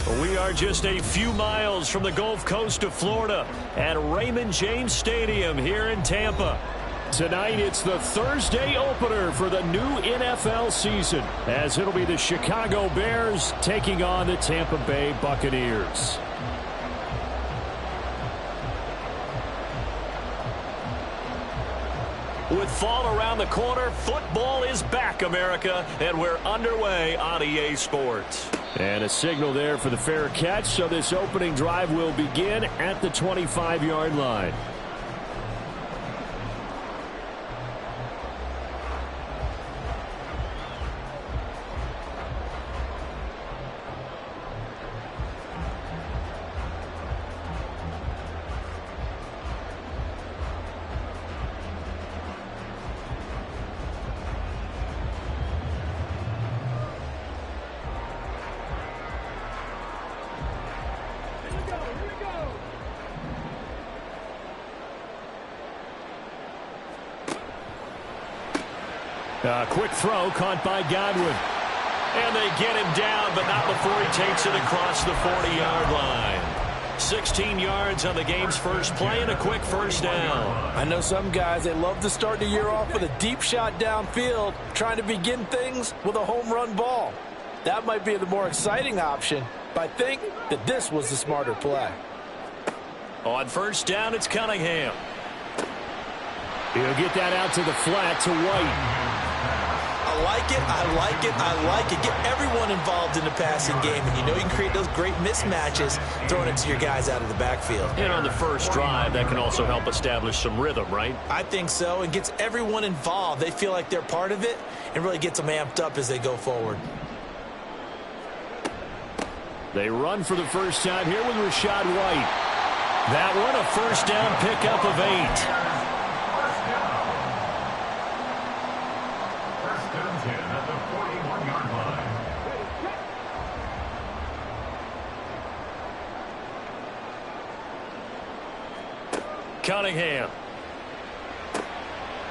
We are just a few miles from the Gulf Coast of Florida at Raymond James Stadium here in Tampa. Tonight, it's the Thursday opener for the new NFL season, as it'll be the Chicago Bears taking on the Tampa Bay Buccaneers. With fall around the corner, football is back, America, and we're underway on EA Sports. And a signal there for the fair catch, so this opening drive will begin at the 25-yard line. Quick throw caught by Godwin. And they get him down, but not before he takes it across the 40-yard line. 16 yards on the game's first play and a quick first down. I know some guys, they love to start the year off with a deep shot downfield, trying to begin things with a home run ball. That might be the more exciting option, but I think that this was the smarter play. On first down, it's Cunningham. He'll get that out to the flat to White. I like it, I like it, I like it. Get everyone involved in the passing game, and you know you can create those great mismatches throwing it to your guys out of the backfield. And on the first drive, that can also help establish some rhythm, right? I think so. It gets everyone involved. They feel like they're part of it and really gets them amped up as they go forward. They run for the first time here with Rachaad White. That one, a first down pickup of 8. Cunningham.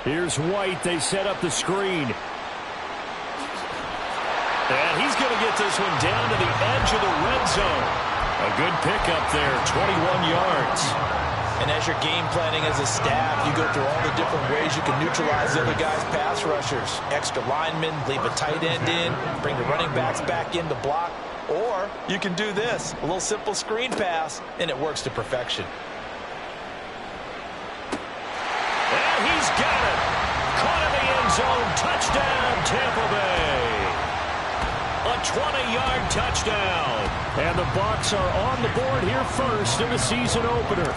Here's White. They set up the screen. And he's going to get this one down to the edge of the red zone. A good pickup there, 21 yards. And as you're game planning as a staff, you go through all the different ways you can neutralize the other guys' pass rushers. Extra linemen, leave a tight end in, bring the running backs back in to block. Or you can do this, a little simple screen pass, and it works to perfection. He's got it. Caught in the end zone. Touchdown, Tampa Bay. A 20-yard touchdown. And the Bucs are on the board here first in the season opener.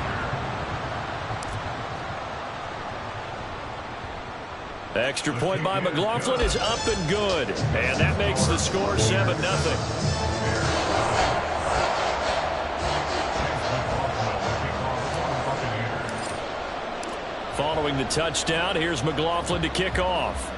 Extra point by McLaughlin is up and good. And that makes the score 7-0. Following the touchdown, here's McLaughlin to kick off.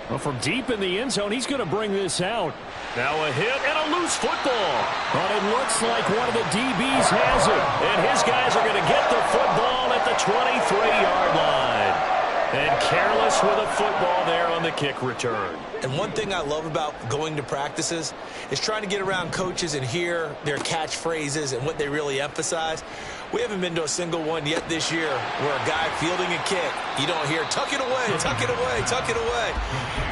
Well, from deep in the end zone, he's going to bring this out. Now a hit and a loose football. But it looks like one of the DBs has it. And his guys are going to get the football at the 23-yard line. And careless with a football there on the kick return. And one thing I love about going to practices is trying to get around coaches and hear their catchphrases and what they really emphasize. We haven't been to a single one yet this year where a guy fielding a kick, you don't hear, tuck it away, tuck it away, tuck it away.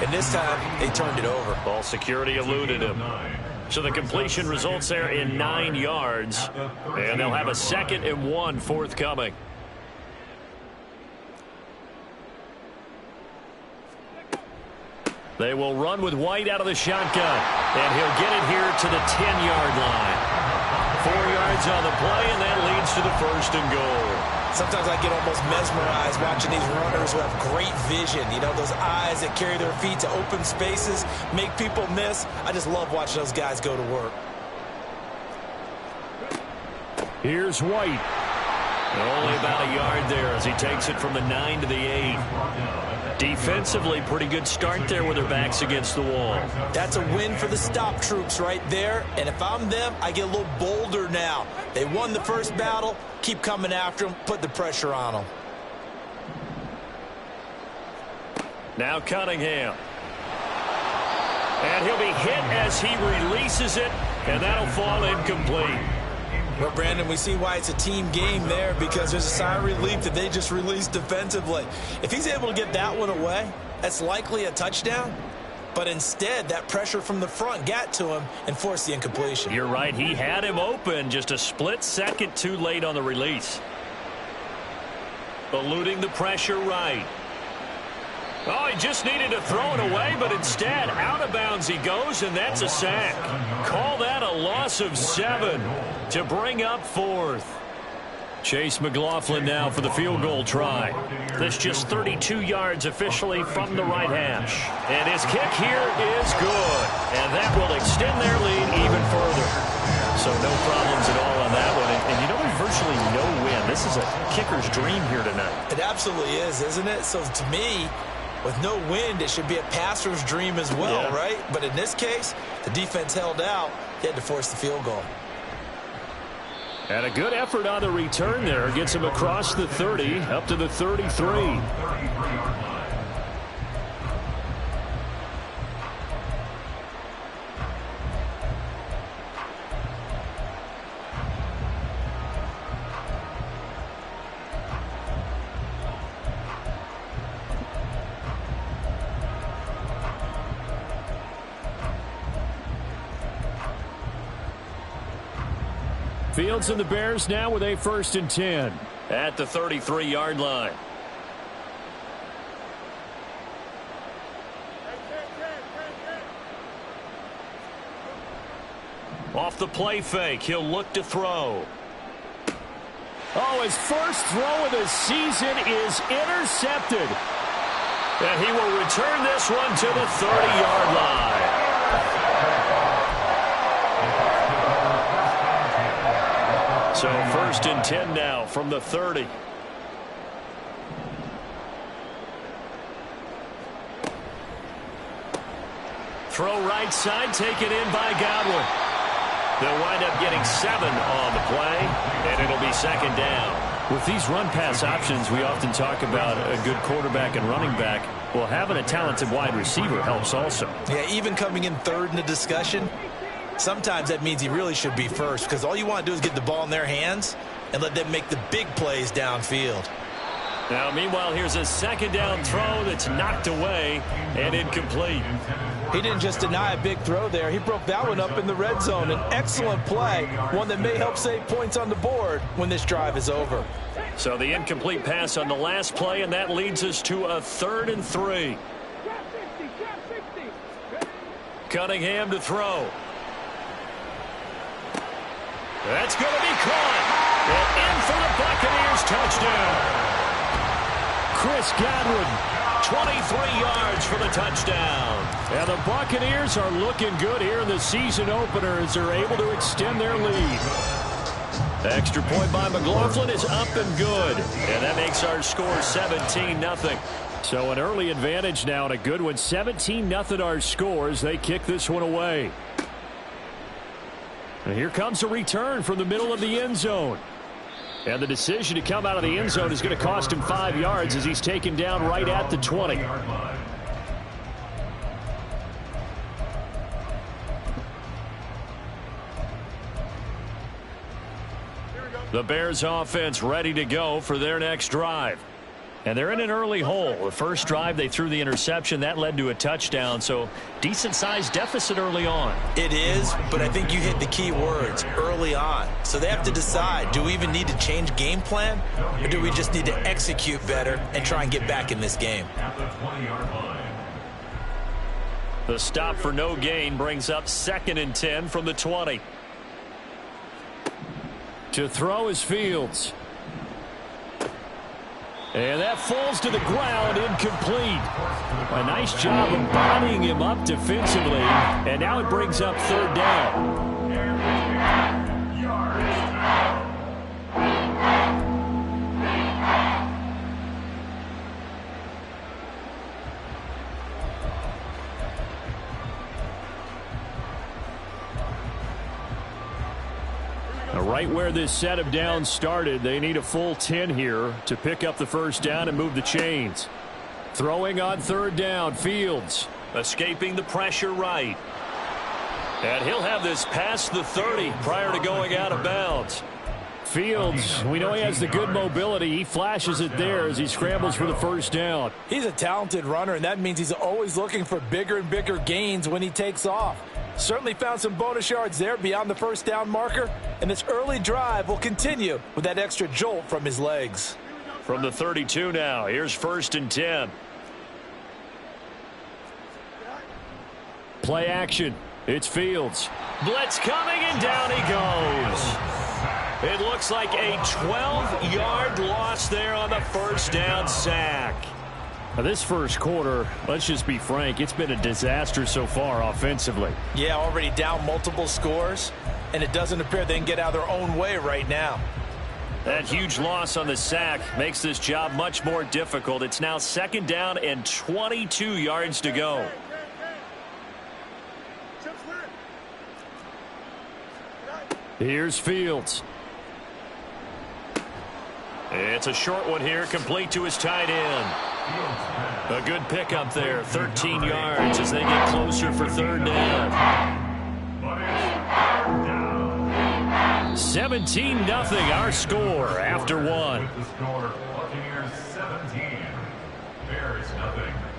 And this time, they turned it over. Ball security eluded him. So the completion results there in 9 yards. And they'll have a 2nd and 1 forthcoming. They will run with White out of the shotgun. And he'll get it here to the 10-yard line. 4 yards on the play, and that leads to the 1st and goal. Sometimes I get almost mesmerized watching these runners who have great vision. You know, those eyes that carry their feet to open spaces, make people miss. I just love watching those guys go to work. Here's White. Only about a yard there as he takes it from the 9 to the 8. Defensively, pretty good start there with their backs against the wall. That's a win for the stop troops right there. And if I'm them, I get a little bolder now. They won the first battle. Keep coming after them. Put the pressure on them. Now Cunningham. And he'll be hit as he releases it, and that'll fall incomplete. Well, Brandon, we see why it's a team game there, because there's a sigh of relief that they just released defensively. If he's able to get that one away, that's likely a touchdown. But instead, that pressure from the front got to him and forced the incompletion. You're right. He had him open, just a split second too late on the release. Eluding the pressure right. Oh, he just needed to throw it away, but instead, out of bounds he goes, and that's a sack. Call that a loss of 7 to bring up 4th. Chase McLaughlin now for the field goal try. This just 32 yards officially from the right hash. And his kick here is good. And that will extend their lead even further. So no problems at all on that one. And you know, there's virtually no win. This is a kicker's dream here tonight. It absolutely is, isn't it? So to me, with no wind, it should be a passer's dream as well, right? But in this case, the defense held out. They had to force the field goal. And a good effort on the return there. Gets him across the 30, up to the 33. Fields and the Bears now with a 1st and 10 at the 33-yard line. Off the play fake, he'll look to throw. Oh, his first throw of the season is intercepted. And he will return this one to the 30-yard line. So 1st and 10 now from the 30. Throw right side, taken in by Godwin. They'll wind up getting 7 on the play, and it'll be 2nd down. With these run-pass options, we often talk about a good quarterback and running back. Well, having a talented wide receiver helps also. Yeah, even coming in 3rd in the discussion, sometimes that means he really should be first, because all you want to do is get the ball in their hands and let them make the big plays downfield. Now, meanwhile, here's a 2nd down throw that's knocked away and incomplete. He didn't just deny a big throw there. He broke that one up in the red zone. An excellent play, one that may help save points on the board when this drive is over. So the incomplete pass on the last play, and that leads us to a 3rd and 3. Cunningham to throw. That's going to be caught. And in for the Buccaneers touchdown. Chris Godwin, 23 yards for the touchdown. And the Buccaneers are looking good here in the season opener as they're able to extend their lead. Extra point by McLaughlin is up and good. And that makes our score 17-0. So an early advantage now and a good one. 17-0 our score as they kick this one away. And here comes a return from the middle of the end zone. And the decision to come out of the end zone is going to cost him 5 yards as he's taken down right at the 20. The Bears offense ready to go for their next drive. And they're in an early hole. The first drive, they threw the interception. That led to a touchdown. So decent-sized deficit early on. It is, but I think you hit the key words, early on. So they have to decide, do we even need to change game plan? Or do we just need to execute better and try and get back in this game? The stop for no gain brings up 2nd and 10 from the 20. To throw is Fields. And that falls to the ground, incomplete. A nice job of bodying him up defensively. And now it brings up 3rd down. Right where this set of downs started, they need a full 10 here to pick up the 1st down and move the chains. Throwing on 3rd down, Fields. Escaping the pressure right. And he'll have this past the 30 prior to going out of bounds. Fields, we know he has the good mobility. He flashes it there as he scrambles for the first down. He's a talented runner, and that means he's always looking for bigger and bigger gains when he takes off. Certainly found some bonus yards there beyond the first down marker, and this early drive will continue with that extra jolt from his legs. From the 32 now, here's 1st and 10. Play action. It's Fields. Blitz coming, and down he goes. It looks like a 12-yard loss there on the first down sack. Now this first quarter, let's just be frank, it's been a disaster so far offensively. Yeah, already down multiple scores, and it doesn't appear they can get out of their own way right now. That huge loss on the sack makes this job much more difficult. It's now 2nd down and 22 yards to go. Here's Fields. It's a short one here, complete to his tight end. A good pickup there, 13 yards as they get closer for 3rd down. 17-0 our score after 1.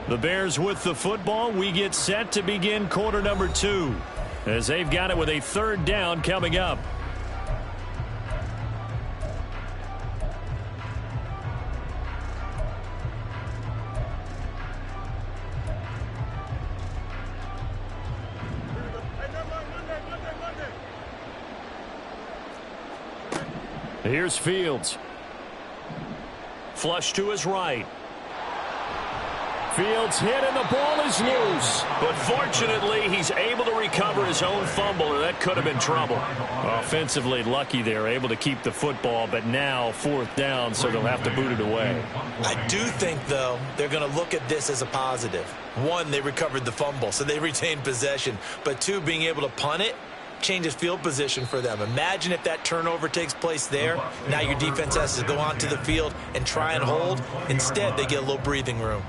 The Bears with the football. We get set to begin quarter number 2 as they've got it with a 3rd down coming up. Here's Fields. Flush to his right. Fields hit and the ball is loose. But fortunately, he's able to recover his own fumble, or that could have been trouble. Offensively lucky there, able to keep the football, but now 4th down, so they'll have to boot it away. I do think, though, they're going to look at this as a positive. 1, they recovered the fumble, so they retained possession. But 2, being able to punt it changes field position for them. Imagine if that turnover takes place there. Now your defense has to go onto the field and try and hold. Instead, they get a little breathing room.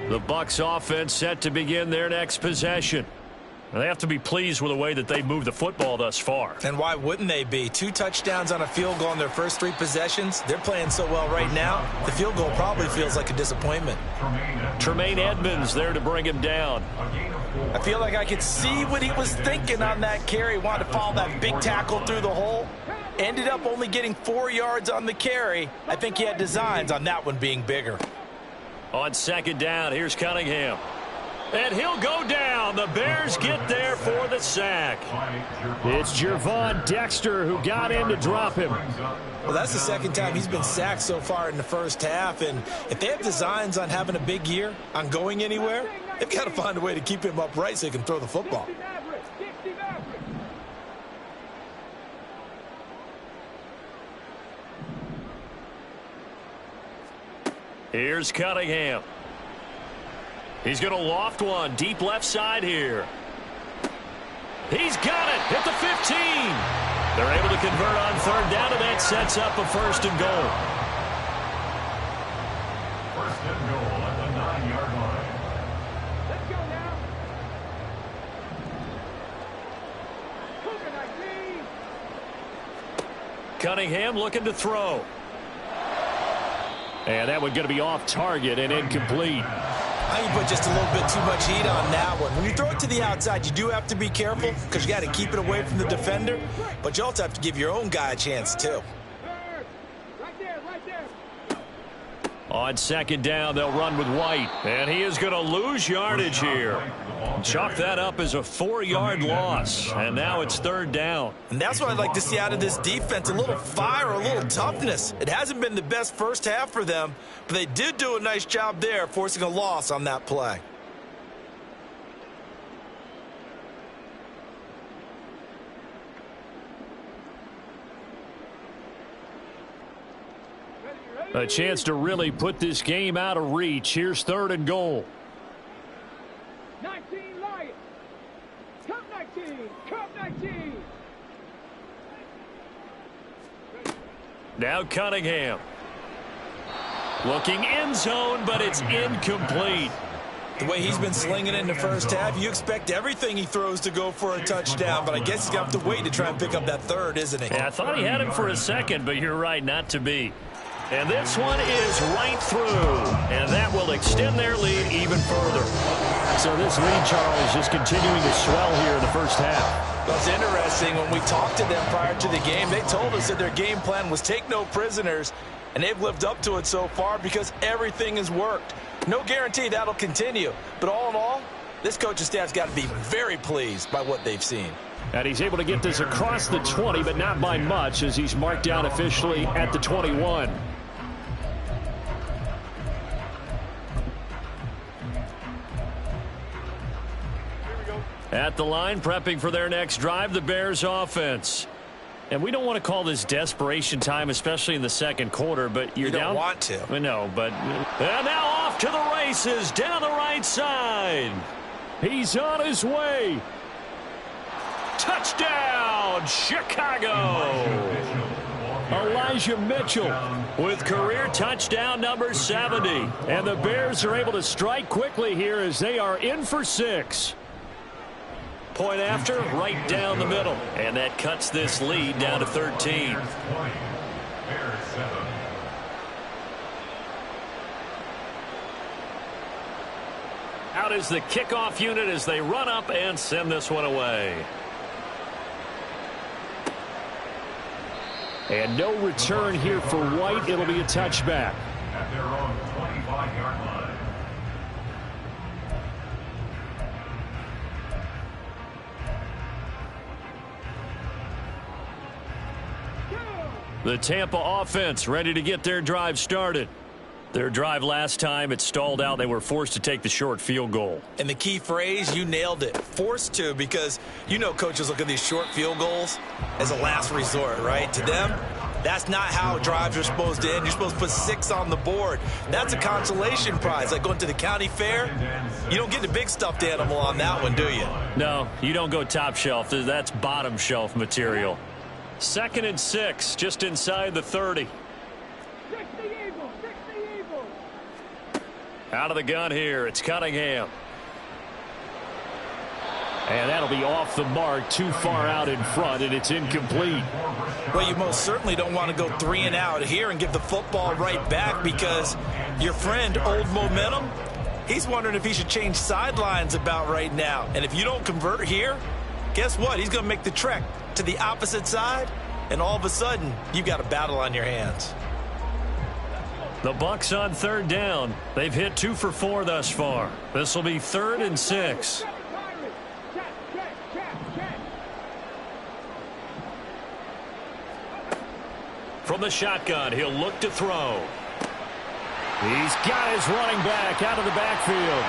The Bucs offense set to begin their next possession. They have to be pleased with the way that they've moved the football thus far. And why wouldn't they be? 2 touchdowns on a field goal in their first 3 possessions. They're playing so well right now, the field goal probably feels like a disappointment. Tremaine Edmonds there to bring him down. I feel like I could see what he was thinking on that carry. Wanted to follow that big tackle through the hole. Ended up only getting 4 yards on the carry. I think he had designs on that one being bigger. On 2nd down, here's Cunningham. And he'll go down. The Bears get there for the sack. It's Gervon Dexter who got in to drop him. Well, that's the 2nd time he's been sacked so far in the first half. And if they have designs on having a big year, on going anywhere, they've got to find a way to keep him upright so he can throw the football. Here's Cunningham. He's going to loft one deep left side here. He's got it at the 15. They're able to convert on 3rd down, and that sets up a 1st and goal. 1st and goal at the 9-yard line. Let's go now. Cunningham looking to throw. And that one going to be off target and incomplete. I think you put just a little bit too much heat on that one. When you throw it to the outside, you do have to be careful because you got to keep it away from the defender. But you also have to give your own guy a chance, too. Right there, right there. On 2nd down, they'll run with White. And he is going to lose yardage here. Chalk that up as a 4-yard loss. And now it's 3rd down. And that's what I'd like to see out of this defense, a little fire, a little toughness. It hasn't been the best first half for them, but they did do a nice job there, forcing a loss on that play. A chance to really put this game out of reach. Here's 3rd and goal. 19 Lions. Come 19. Come 19. Now Cunningham. Looking end zone, but it's incomplete. The way he's been slinging it in the first half, you expect everything he throws to go for a touchdown, but I guess he's going to have to wait to try and pick up that third, isn't he? Yeah, I thought he had him for a second, but you're right, not to be. And this one is right through, and that will extend their lead even further. So this lead, Charles, just continuing to swell here in the first half. Well, it's interesting. When we talked to them prior to the game, they told us that their game plan was take no prisoners, and they've lived up to it so far because everything has worked. No guarantee that'll continue, but all in all, this coaching staff's got to be very pleased by what they've seen. And he's able to get this across the 20, but not by much, as he's marked down officially at the 21. At the line, prepping for their next drive, the Bears offense. And we don't want to call this desperation time, especially in the second quarter, but you're You don't down. want to. I know, but... And now off to the races, down the right side. He's on his way. Touchdown, Chicago. Elijah Mitchell with career touchdown number 70. And the Bears are able to strike quickly here as they are in for 6. Point after, right down the middle. And that cuts this lead down to 13. Out is the kickoff unit as they run up and send this one away. And no return here for White. It'll be a touchback. At their own 25-yard line. The Tampa offense ready to get their drive started. Their drive last time, it stalled out. They were forced to take the short field goal. And the key phrase, you nailed it, forced to, because you know coaches look at these short field goals as a last resort, right? To them, that's not how drives are supposed to end. You're supposed to put 6 on the board. That's a consolation prize. Like going to the county fair, you don't get the big stuffed animal on that one, do you? No, you don't go top shelf. That's bottom shelf material. 2nd and 6, just inside the 30. Out of the gun here, it's Cunningham. And that'll be off the mark, too far out in front, and it's incomplete. Well, you most certainly don't want to go 3 and out here and give the football right back, because your friend, Old Momentum, he's wondering if he should change sidelines about right now. And if you don't convert here, guess what? He's going to make the trek to the opposite side, and all of a sudden, you've got a battle on your hands. The Bucs on 3rd down. They've hit 2 for 4 thus far. This will be 3rd and 6. From the shotgun, he'll look to throw. He's got his running back out of the backfield.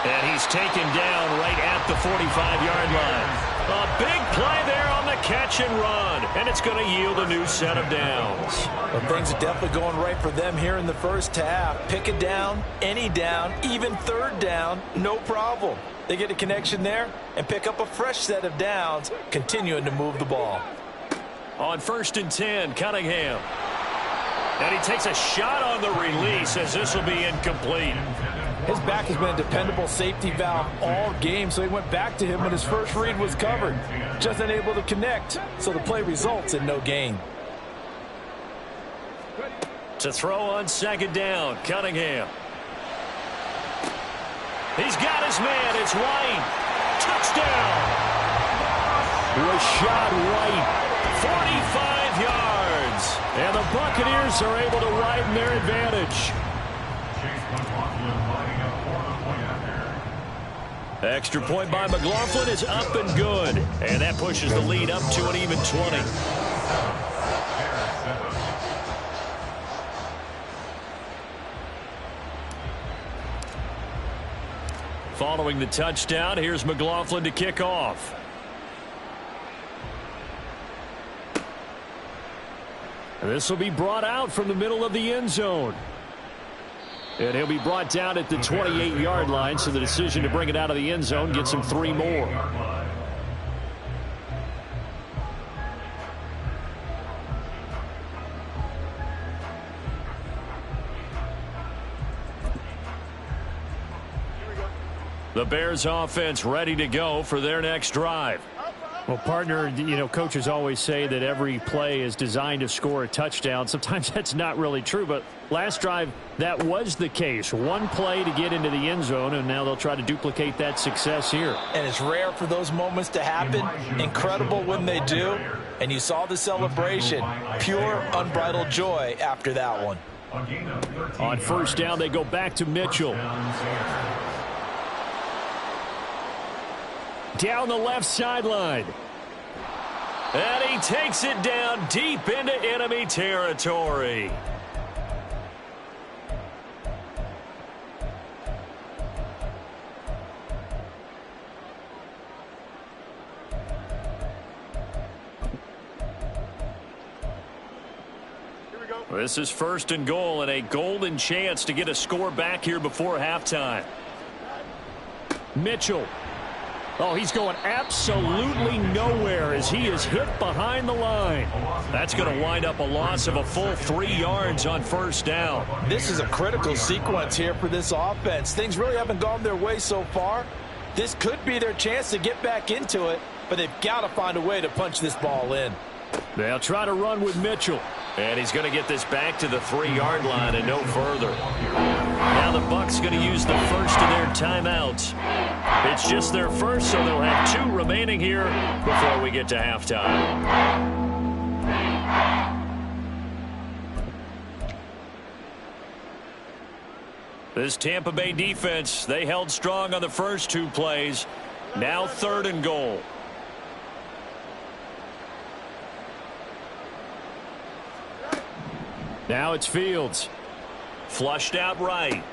And he's taken down right at the 45-yard line. A big play there on the catch and run. And it's going to yield a new set of downs. Well, things are definitely going right for them here in the first half. Pick a down, any down, even 3rd down, no problem. They get a connection there and pick up a fresh set of downs, continuing to move the ball. On 1st and 10, Cunningham. And he takes a shot on the release as this will be incomplete. His back has been a dependable safety valve all game, so he went back to him when his first read was covered. Just unable to connect, so the play results in no gain. To throw on 2nd down, Cunningham. He's got his man. It's White. Touchdown. Rashad White. 45 yards. And the Buccaneers are able to widen their advantage. Extra point by McLaughlin is up and good. And that pushes the lead up to an even 20. Following the touchdown, here's McLaughlin to kick off. This will be brought out from the middle of the end zone. And he'll be brought down at the 28-yard line, so the decision to bring it out of the end zone gets him 3 more. The Bears offense ready to go for their next drive. Well, partner, you know, coaches always say that every play is designed to score a touchdown. Sometimes that's not really true, but last drive, that was the case. One play to get into the end zone, and now they'll try to duplicate that success here. And it's rare for those moments to happen. Incredible when they do. And you saw the celebration. Pure, unbridled joy after that one. On first down, they go back to Mitchell. Down the left sideline. And he takes it down deep into enemy territory. This is first and goal and a golden chance to get a score back here before halftime. Mitchell. Oh, he's going absolutely nowhere as he is hit behind the line. That's going to wind up a loss of a full 3 yards on first down. This is a critical sequence here for this offense. Things really haven't gone their way so far. This could be their chance to get back into it, but they've got to find a way to punch this ball in. They'll try to run with Mitchell. And he's going to get this back to the 3-yard line and no further. Now the Bucs going to use the first of their timeouts. It's just their first, so they'll have 2 remaining here before we get to halftime. This Tampa Bay defense, they held strong on the first 2 plays. Now third and goal. Now it's Fields. Flushed out right.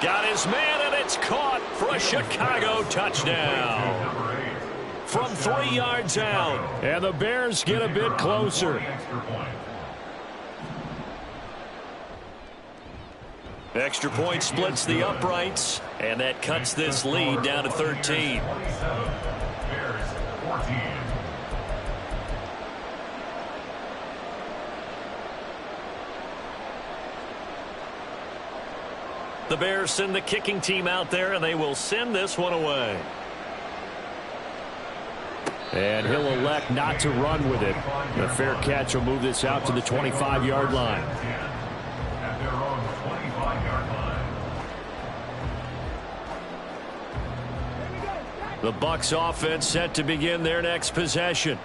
Got his man, and it's caught for a Chicago touchdown. From 3 yards out. And the Bears get a bit closer. Extra point splits the uprights, and that cuts this lead down to 13. Bears 14. The Bears send the kicking team out there, and they will send this one away. And he'll elect not to run with it. The fair catch will move this out to the 25-yard line. At their own 25-yard line. The Bucs offense set to begin their next possession.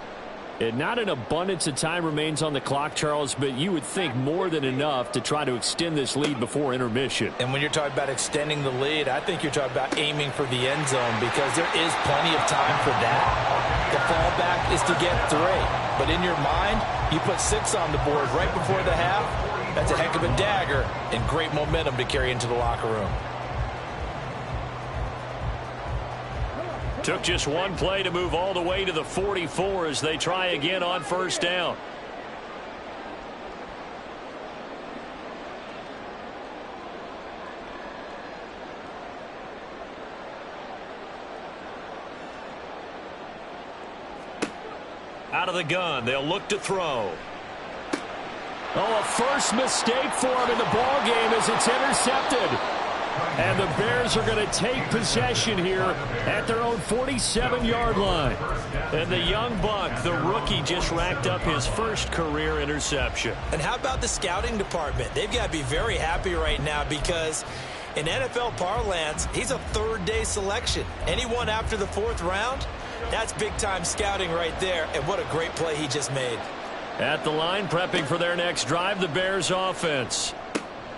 And not an abundance of time remains on the clock, Charles, but you would think more than enough to try to extend this lead before intermission. And when you're talking about extending the lead, I think you're talking about aiming for the end zone because there is plenty of time for that. The fallback is to get 3. But in your mind, you put 6 on the board right before the half. That's a heck of a dagger and great momentum to carry into the locker room. Took just one play to move all the way to the 44 as they try again on first down. Out of the gun, they'll look to throw. Oh, a first mistake for him in the ball game as it's intercepted. And the Bears are going to take possession here at their own 47-yard line. And the young Buck, the rookie, just racked up his first career interception. And how about the scouting department? They've got to be very happy right now because in NFL parlance, he's a third-day selection. Anyone after the 4th round, that's big-time scouting right there. And what a great play he just made. At the line, prepping for their next drive, the Bears offense.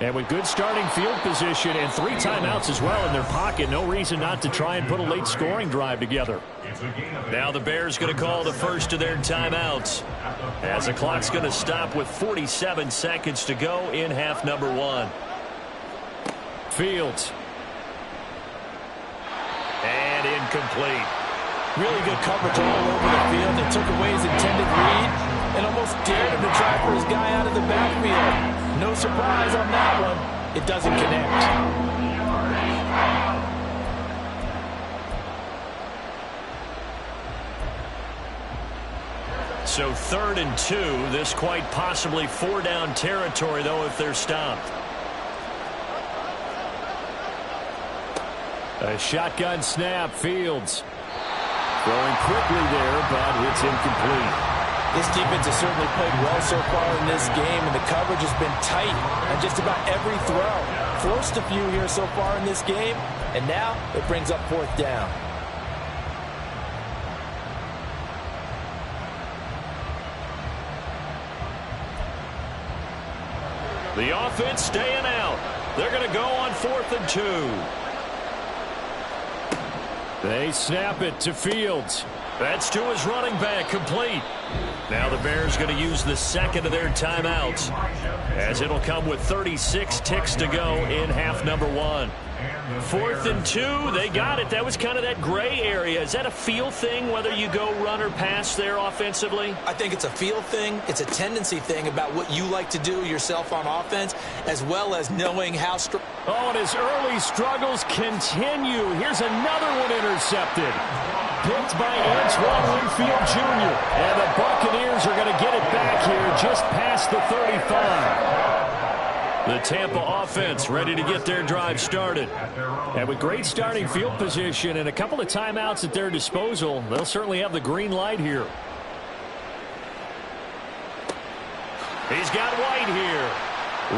And with good starting field position and 3 timeouts as well in their pocket, no reason not to try and put a late scoring drive together. Now the Bears going to call the first of their timeouts as the clock's going to stop with 47 seconds to go in half number 1. Fields. And incomplete. Really good coverage all over the field. They took away his intended read and almost dared him to try for his guy out of the backfield. No surprise on that one. It doesn't connect. So 3rd and 2. This quite possibly 4-down territory, though, if they're stopped. A shotgun snap, Fields. Throwing quickly there, but it's incomplete. This defense has certainly played well so far in this game, and the coverage has been tight on just about every throw. Forced a few here so far in this game, and now it brings up fourth down. The offense staying out. They're going to go on 4th and 2. They snap it to Fields. That's to his running back, complete. Now the Bears going to use the second of their timeouts, as it'll come with 36 ticks to go in half number 1. 4th and 2, they got it. That was kind of that gray area. Is that a feel thing, whether you go run or pass there offensively? I think it's a feel thing. It's a tendency thing about what you like to do yourself on offense, as well as knowing how strong. Oh, and his early struggles continue. Here's another one intercepted. Picked by Antoine Winfield Jr. And the Buccaneers are going to get it back here just past the 35. The Tampa offense ready to get their drive started. And with great starting field position and a couple of timeouts at their disposal, they'll certainly have the green light here. He's got White here.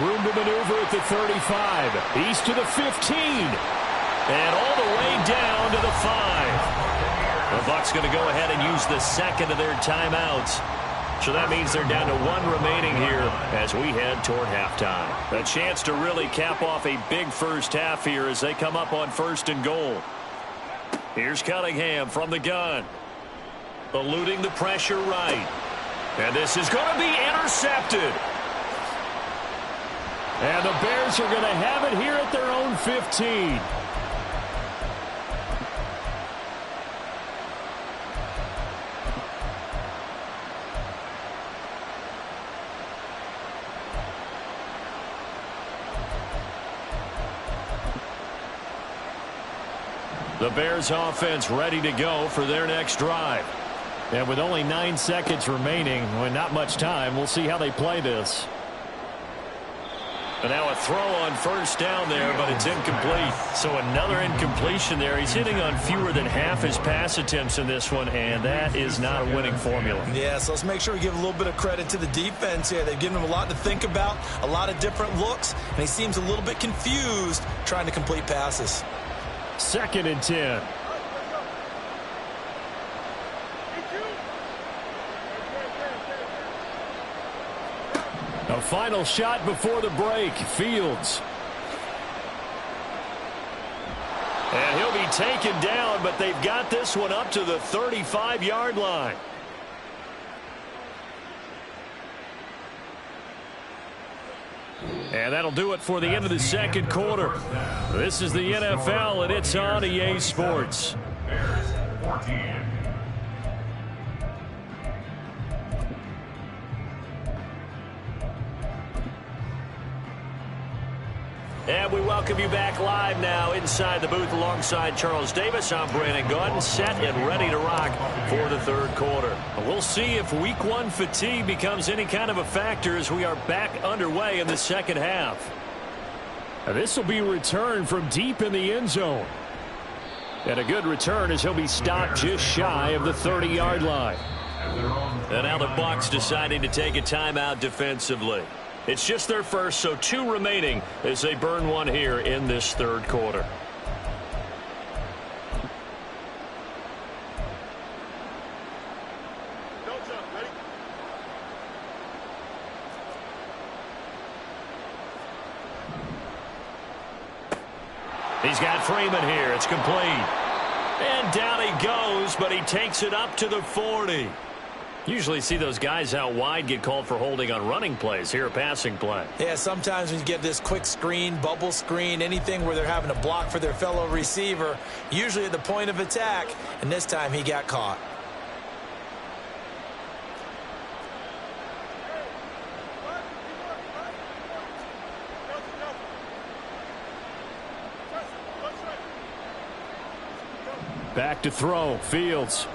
Room to maneuver at the 35. He's to the 15. And all the way down to the 5. The Bucs going to go ahead and use the second of their timeouts. So that means they're down to 1 remaining here as we head toward halftime. A chance to really cap off a big first half here as they come up on 1st and goal. Here's Cunningham from the gun. Eluding the pressure right. And this is going to be intercepted. And the Bears are going to have it here at their own 15. The Bears offense ready to go for their next drive. And with only 9 seconds remaining, with not much time, we'll see how they play this. And now a throw on 1st down there, but it's incomplete. So another incompletion there. He's hitting on fewer than half his pass attempts in this one, and that is not a winning formula. Yeah, so let's make sure we give a little bit of credit to the defense here. They've given him a lot to think about, a lot of different looks, and he seems a little bit confused trying to complete passes. 2nd and 10. A final shot before the break. Fields. And he'll be taken down, but they've got this one up to the 35-yard line. And that'll do it for the end of the 2nd quarter. This is the NFL, and it's on EA Sports. Bears 14. And we welcome you back live now inside the booth alongside Charles Davis. I'm Brandon Gaudin, set and ready to rock for the 3rd quarter. We'll see if Week 1 fatigue becomes any kind of a factor as we are back underway in the 2nd half. And this will be returned from deep in the end zone. And a good return as he'll be stopped just shy of the 30-yard line. And now the Bucs deciding to take a timeout defensively. It's just their first, so 2 remaining as they burn one here in this 3rd quarter. He's got Freeman here. It's complete. And down he goes, but he takes it up to the 40. Usually see those guys out wide get called for holding on running plays. Here a passing play. Yeah, sometimes when you get this quick screen, bubble screen, anything where they're having to block for their fellow receiver, usually at the point of attack, and this time he got caught. Back to throw. Fields.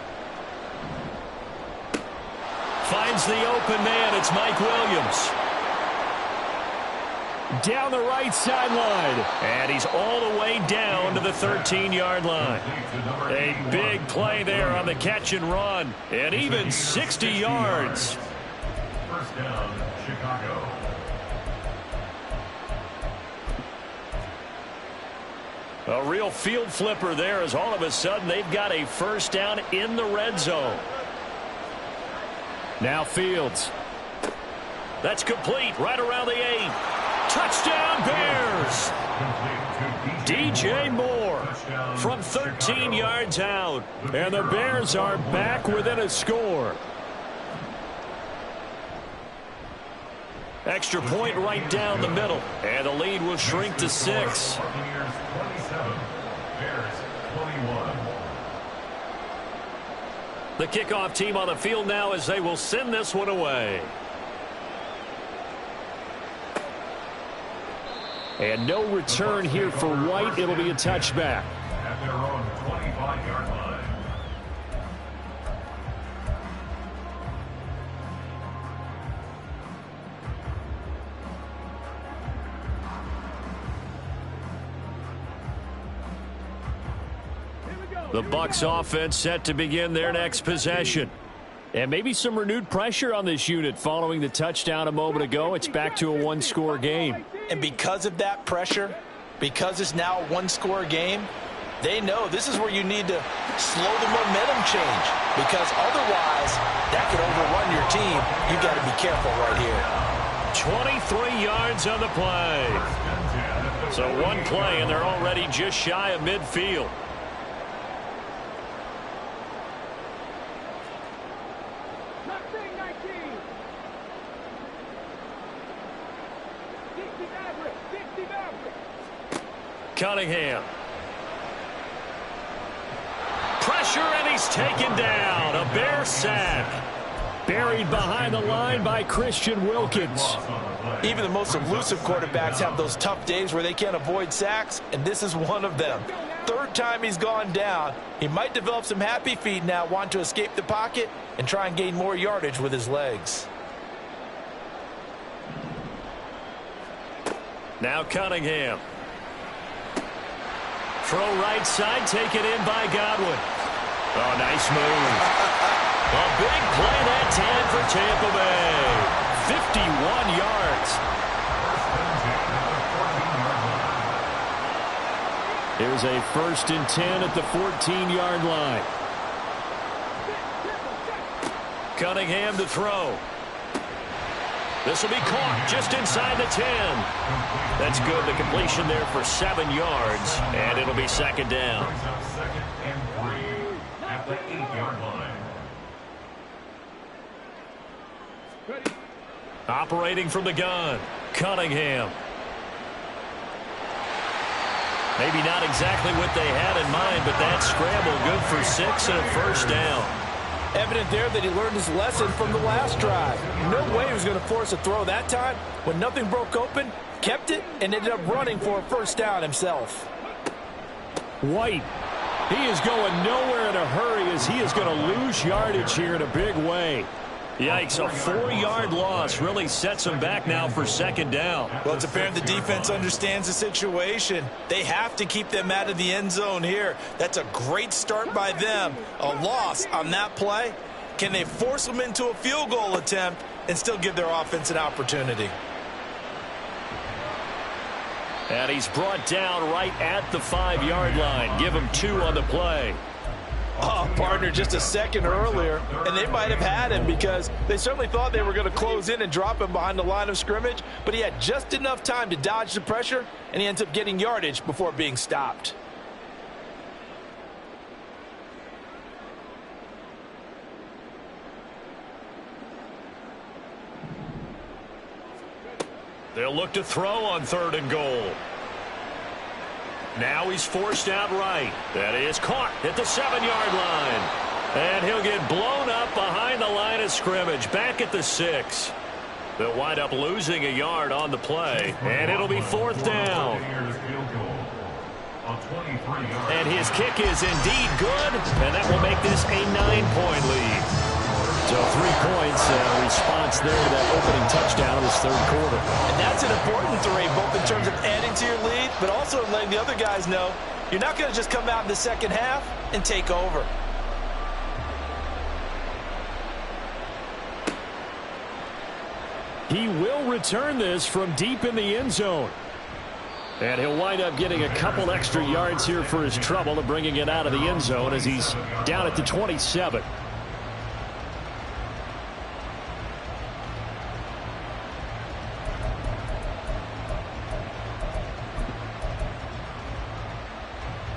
Finds the open man. It's Mike Williams. Down the right sideline. And he's all the way down to the 13-yard line. A big play there on the catch and run. And even 60 yards. First down, Chicago. A real field flipper there as all of a sudden they've got a first down in the red zone. Now Fields. That's complete right around the 8. Touchdown Bears. DJ Moore from 13 yards out. And the Bears are back within a score. Extra point right down the middle. And the lead will shrink to 6. The kickoff team on the field now as they will send this one away. And no return here for White. It'll be a touchback. At their own 25-yard line. The Bucs offense set to begin their next possession. And maybe some renewed pressure on this unit following the touchdown a moment ago. It's back to a one-score game. And because of that pressure, because it's now a one-score game, they know this is where you need to slow the momentum change. Because otherwise, that could overrun your team. You've got to be careful right here. 23 yards on the play. So one play, and they're already just shy of midfield. Cunningham. Pressure, and he's taken down. A Bear sack. Buried behind the line by Christian Wilkins. Even the most elusive quarterbacks have those tough days where they can't avoid sacks, and this is one of them. Third time he's gone down. He might develop some happy feet now, want to escape the pocket and try and gain more yardage with his legs. Now Cunningham. Throw right side, taken in by Godwin. Oh, nice move. A big play that time for Tampa Bay. 51 yards. Here's a 1st and 10 at the 14-yard line. Cunningham to throw. This will be caught just inside the 10. That's good. The completion there for 7 yards, and it'll be second down. Second and 3 at the 8-yard line. Operating from the gun, Cunningham. Maybe not exactly what they had in mind, but that scramble good for 6 and a first down. Evident there that he learned his lesson from the last drive. No way he was going to force a throw that time. When nothing broke open, kept it, and ended up running for a first down himself. White. He is going nowhere in a hurry as he is going to lose yardage here in a big way. Yikes, a 4-yard loss really sets him back now for second down. Well, it's apparent the defense understands the situation. They have to keep them out of the end zone here. That's a great start by them. A loss on that play. Can they force them into a field goal attempt and still give their offense an opportunity? And he's brought down right at the 5-yard line. Give him 2 on the play. Oh, partner, just a second earlier, and they might have had him because they certainly thought they were going to close in and drop him behind the line of scrimmage, but he had just enough time to dodge the pressure, and he ends up getting yardage before being stopped. They'll look to throw on 3rd and goal. Now he's forced out right. That is caught at the 7-yard line. And he'll get blown up behind the line of scrimmage, back at the 6. They'll wind up losing a yard on the play, and it'll be 4th down. And his kick is indeed good, and that will make this a 9-point lead. So 3 points, response there to that opening touchdown in this third quarter. And that's an important 3, both in terms of adding to your lead, but also in letting the other guys know you're not going to just come out in the second half and take over. He will return this from deep in the end zone. And he'll wind up getting a couple extra yards here for his trouble and bringing it out of the end zone as he's down at the 27.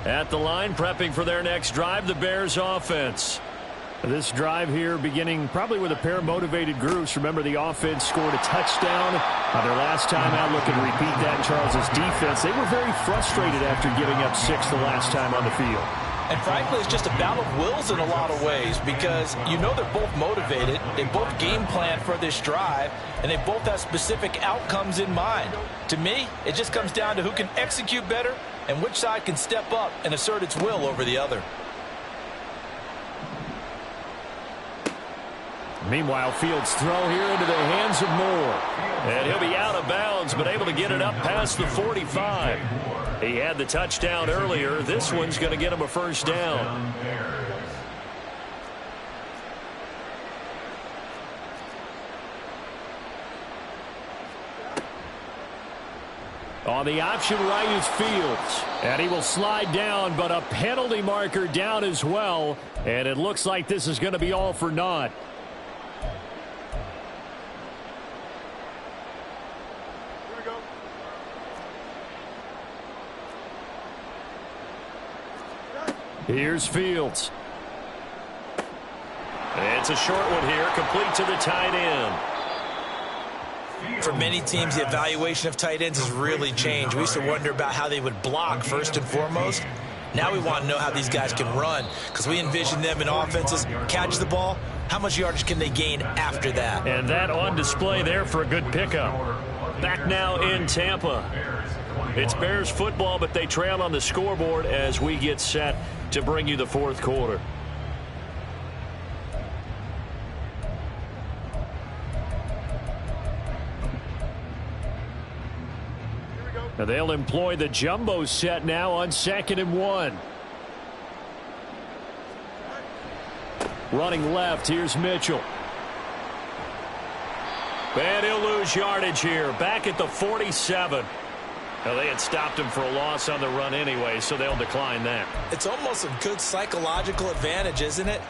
At the line, prepping for their next drive, the Bears offense. This drive here beginning probably with a pair of motivated groups. Remember, the offense scored a touchdown their last time out. Looking to repeat that. Charles's defense, they were very frustrated after giving up 6 the last time on the field. And frankly, it's just a battle of wills in a lot of ways because you know they're both motivated. They both game plan for this drive, and they both have specific outcomes in mind. To me, it just comes down to who can execute better and which side can step up and assert its will over the other. Meanwhile, Fields' throw here into the hands of Moore. And he'll be out of bounds, but able to get it up past the 45. He had the touchdown earlier. This one's going to get him a first down. On the option right is Fields. And he will slide down, but a penalty marker down as well. And it looks like this is going to be all for naught. Here's Fields. It's a short one here, complete to the tight end. For many teams, the evaluation of tight ends has really changed. We used to wonder about how they would block first and foremost. Now we want to know how these guys can run because we envision them in offenses. Catch the ball, how much yardage can they gain after that? And that on display there for a good pickup. Back now in Tampa. It's Bears football, but they trail on the scoreboard as we get set to bring you the fourth quarter. Now they'll employ the jumbo set now on 2nd and 1. Running left, here's Mitchell. And he'll lose yardage here, back at the 47. Now, they had stopped him for a loss on the run anyway, so they'll decline that. It's almost a good psychological advantage, isn't it?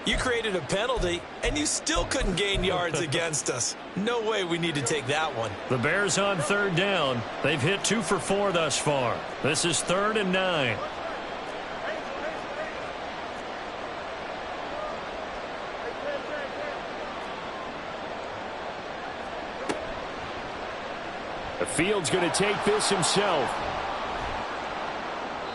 You created a penalty, and you still couldn't gain yards against us. No way we need to take that one. The Bears on 3rd down. They've hit 2 for 4 thus far. This is 3rd and 9. Fields going to take this himself.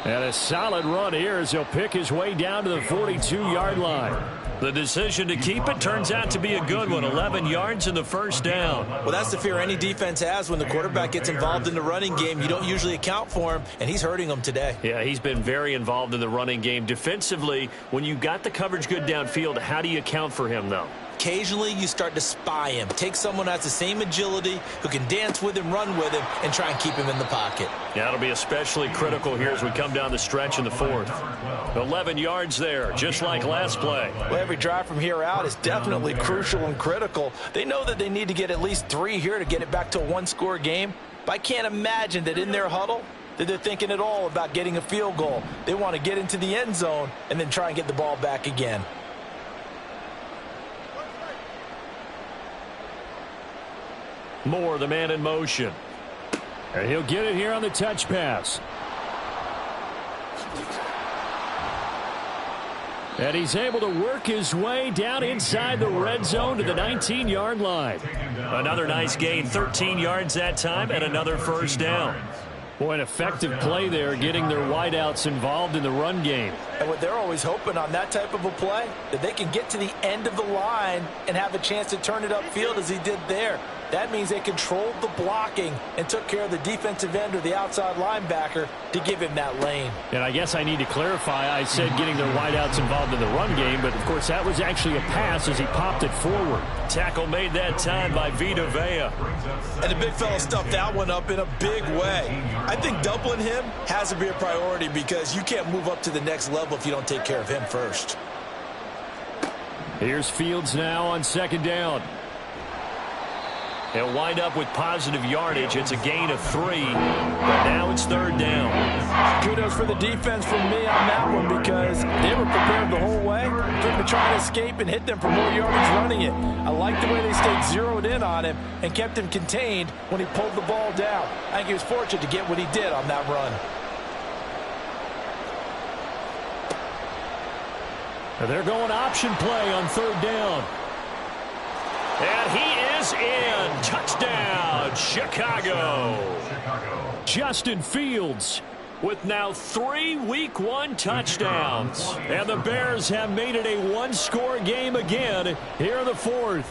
And a solid run here as he'll pick his way down to the 42-yard line. The decision to keep it turns out to be a good one. 11 yards in the first down. Well, that's the fear any defense has when the quarterback gets involved in the running game. You don't usually account for him, and he's hurting them today. Yeah, he's been very involved in the running game. Defensively, when you got the coverage good downfield, how do you account for him, though? Occasionally, you start to spy him. Take someone who has the same agility, who can dance with him, run with him, and try and keep him in the pocket. Yeah, it'll be especially critical here as we come down the stretch in the 4th. 11 yards there, just like last play. Well, every drive from here out is definitely crucial and critical. They know that they need to get at least 3 here to get it back to a one-score game. But I can't imagine that in their huddle that they're thinking at all about getting a field goal. They want to get into the end zone and then try and get the ball back again. Moore, the man in motion. And he'll get it here on the touch pass. And he's able to work his way down inside the red zone to the 19-yard line. Another nice gain, 13 yards that time, and another first down. Boy, an effective play there, getting their wideouts involved in the run game. And what they're always hoping on that type of a play, that they can get to the end of the line and have a chance to turn it upfield as he did there. That means they controlled the blocking and took care of the defensive end or the outside linebacker to give him that lane. And I guess I need to clarify, I said getting their wideouts involved in the run game, but of course that was actually a pass as he popped it forward. Tackle made that time by Vita Vea. And the big fella stuffed that one up in a big way. I think doubling him has to be a priority because you can't move up to the next level if you don't take care of him first. Here's Fields now on second down. He'll wind up with positive yardage. It's a gain of 3, but now it's third down. Kudos for the defense from me on that one because they were prepared the whole way for him to try and escape and hit them for more yardage running it. I like the way they stayed zeroed in on him and kept him contained when he pulled the ball down. I think he was fortunate to get what he did on that run. They're going option play on third down. And he is in. Touchdown, Chicago. Justin Fields with now 3 Week 1 touchdowns. And the Bears have made it a one-score game again here in the fourth.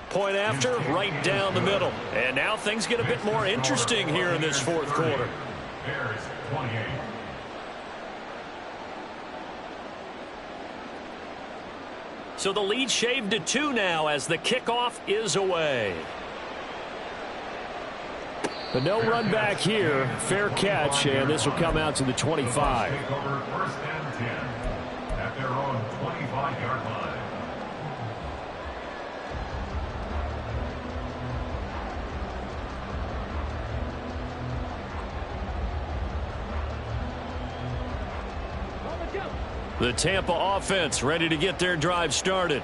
Point after, right down the middle. And now things get a bit more interesting here in this fourth quarter. Bears 28. So the lead shaved to 2 now as the kickoff is away. But no run back here. Fair catch, and this will come out to the 25. Take over first and 10 at their own 25-yard line. The Tampa offense ready to get their drive started.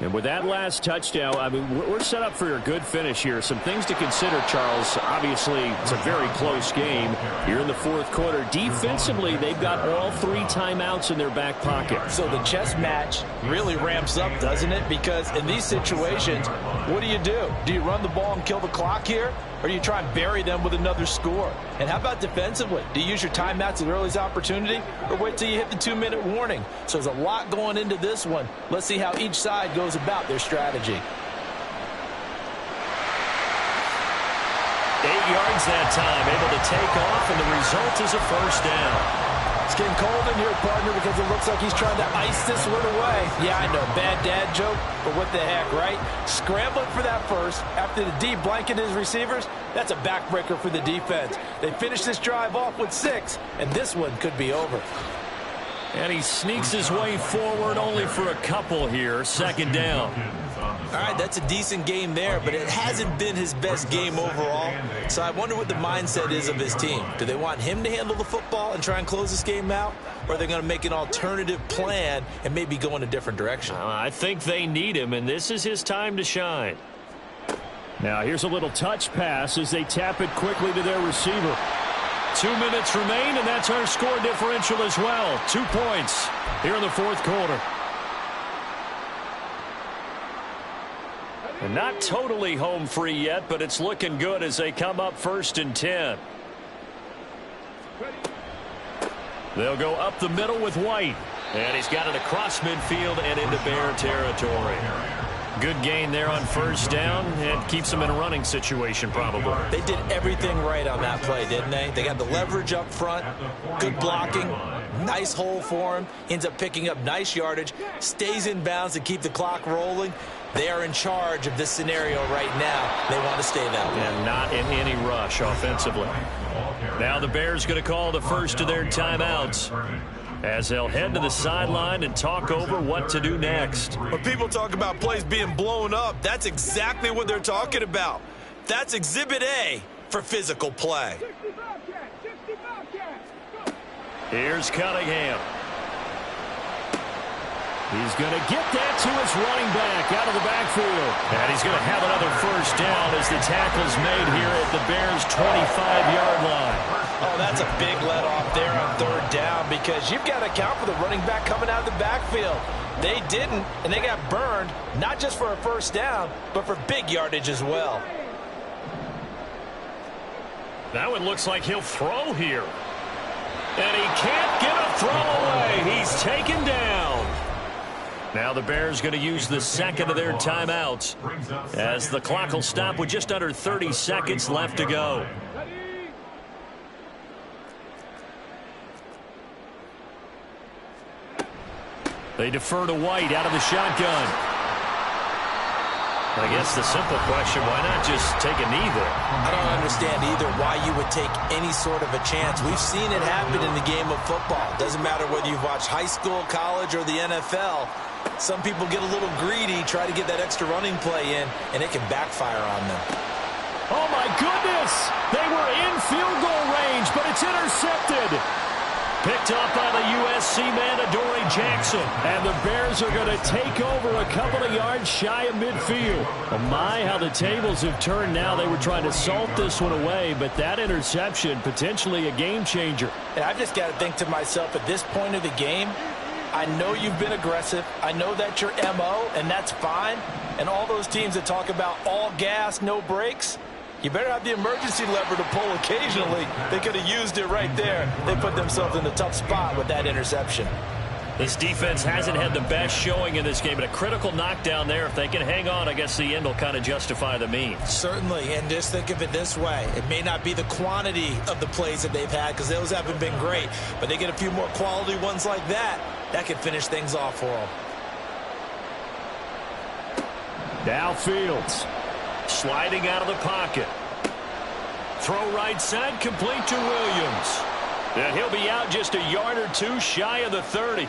And with that last touchdown, I mean, we're set up for a good finish here. Some things to consider, Charles. Obviously, it's a very close game. You're in the fourth quarter. Defensively, they've got all 3 timeouts in their back pocket. So the chess match really ramps up, doesn't it? Because in these situations, what do? Do you run the ball and kill the clock here? Or do you try and bury them with another score? And how about defensively? Do you use your timeouts at earliest opportunity or wait till you hit the 2-minute warning? So there's a lot going into this one. Let's see how each side goes about their strategy. 8 yards that time, able to take off, and the result is a first down. It's getting cold in here, partner, because it looks like he's trying to ice this one away. Yeah, I know, bad dad joke, but what the heck, right? Scrambling for that first after the D blanketed his receivers, that's a backbreaker for the defense. They finished this drive off with 6, and this one could be over. And he sneaks his way forward only for a couple here. Second down. All right, that's a decent game there, but it hasn't been his best game overall. So I wonder what the mindset is of his team. Do they want him to handle the football and try and close this game out? Or are they going to make an alternative plan and maybe go in a different direction? I think they need him, and this is his time to shine. Now here's a little touch pass as they tap it quickly to their receiver. 2 minutes remain, and that's our score differential as well. 2 points here in the fourth quarter. And not totally home free yet, but it's looking good as they come up first and 10. They'll go up the middle with White. And he's got it across midfield and into Bear territory. Good gain there on first down, and keeps him in a running situation probably. They did everything right on that play, didn't they? They got the leverage up front, good blocking, nice hole for him, ends up picking up nice yardage, stays in bounds to keep the clock rolling. They are in charge of this scenario right now. They want to stay that way. And not in any rush offensively. Now the Bears going to call the first of their timeouts as they'll head to the sideline and talk over what to do next. When people talk about plays being blown up, that's exactly what they're talking about. That's Exhibit A for physical play. Here's Cunningham. He's going to get that to his running back out of the backfield. And he's going to have another first down as the tackle's made here at the Bears' 25-yard line. Oh, that's a big let off there on third down because you've got to account for the running back coming out of the backfield. They didn't, and they got burned, not just for a first down, but for big yardage as well. Now it looks like he'll throw here. And he can't get a throw away. He's taken down. Now the Bears going to use the second of their timeouts as the clock will stop with just under 30 seconds left to go. They defer to White out of the shotgun. I guess the simple question, why not just take a knee there? I don't understand either why you would take any sort of a chance. We've seen it happen in the game of football. Doesn't matter whether you've watched high school, college, or the NFL. Some people get a little greedy, try to get that extra running play in, and it can backfire on them. Oh, my goodness! They were in field goal range, but it's intercepted. Picked up by the USC man, Adoree Jackson. And the Bears are going to take over a couple of yards shy of midfield. Oh my, how the tables have turned now. They were trying to salt this one away, but that interception, potentially a game changer. And I've just got to think to myself, at this point of the game, I know you've been aggressive. I know that's your MO, and that's fine. And all those teams that talk about all gas, no brakes, you better have the emergency lever to pull occasionally. They could have used it right there. They put themselves in a tough spot with that interception. This defense hasn't had the best showing in this game, but a critical knockdown there. If they can hang on, I guess the end will kind of justify the means. Certainly, and just think of it this way. It may not be the quantity of the plays that they've had because those haven't been great, but they get a few more quality ones like that. That can finish things off for them. Now Fields. Sliding out of the pocket. Throw right side, complete to Williams. And he'll be out just a yard or two shy of the 30.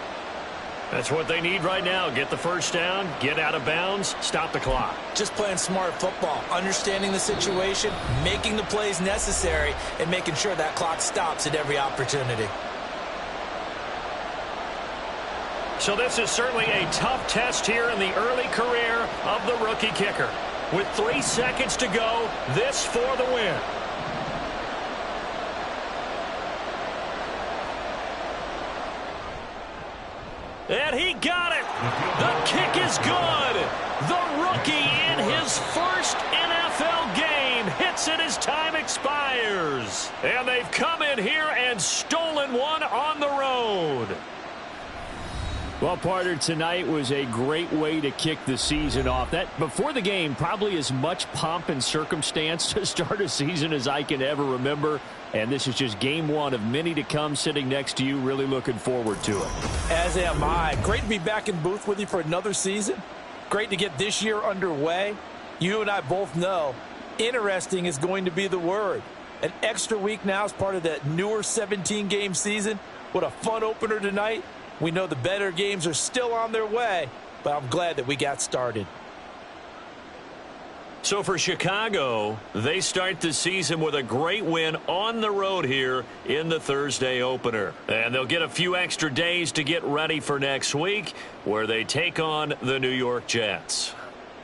That's what they need right now. Get the first down, get out of bounds, stop the clock. Just playing smart football, understanding the situation, making the plays necessary, and making sure that clock stops at every opportunity. So this is certainly a tough test here in the early career of the rookie kicker. With 3 seconds to go, this for the win. And he got it. The kick is good. The rookie in his first NFL game hits it as time expires. And they've come in here and stolen one on the road. Well, partner, tonight was a great way to kick the season off. That before the game, probably as much pomp and circumstance to start a season as I can ever remember. And this is just game one of many to come. Sitting next to you, really looking forward to it. As am I. Great to be back in booth with you for another season. Great to get this year underway. You and I both know interesting is going to be the word. An extra week now as part of that newer 17-game season. What a fun opener tonight. We know the better games are still on their way, but I'm glad that we got started. So for Chicago, they start the season with a great win on the road here in the Thursday opener. And they'll get a few extra days to get ready for next week, where they take on the New York Jets.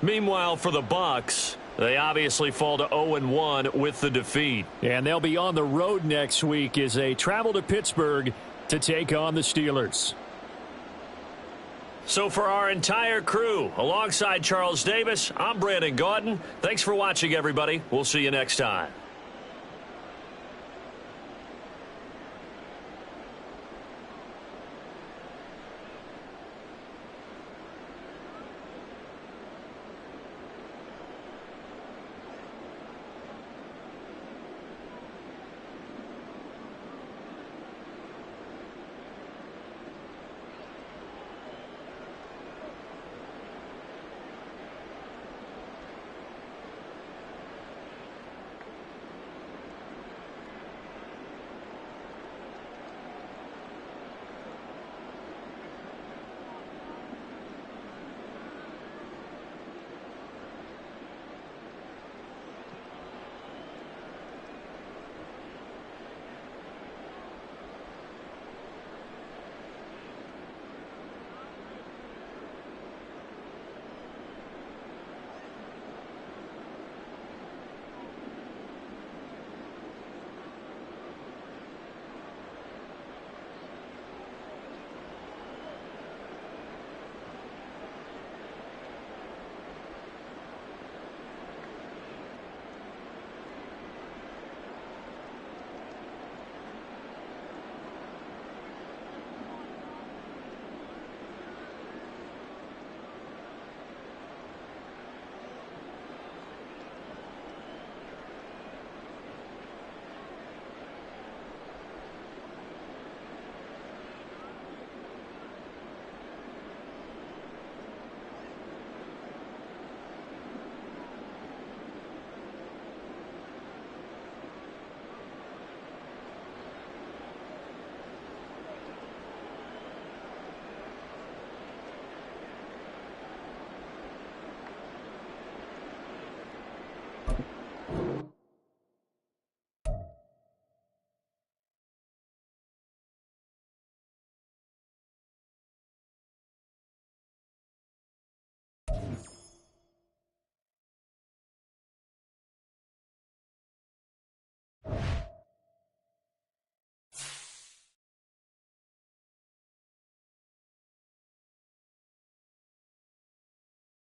Meanwhile, for the Bucs, they obviously fall to 0-1 with the defeat. And they'll be on the road next week as they travel to Pittsburgh to take on the Steelers. So for our entire crew, alongside Charles Davis, I'm Brandon Gaudin. Thanks for watching, everybody. We'll see you next time.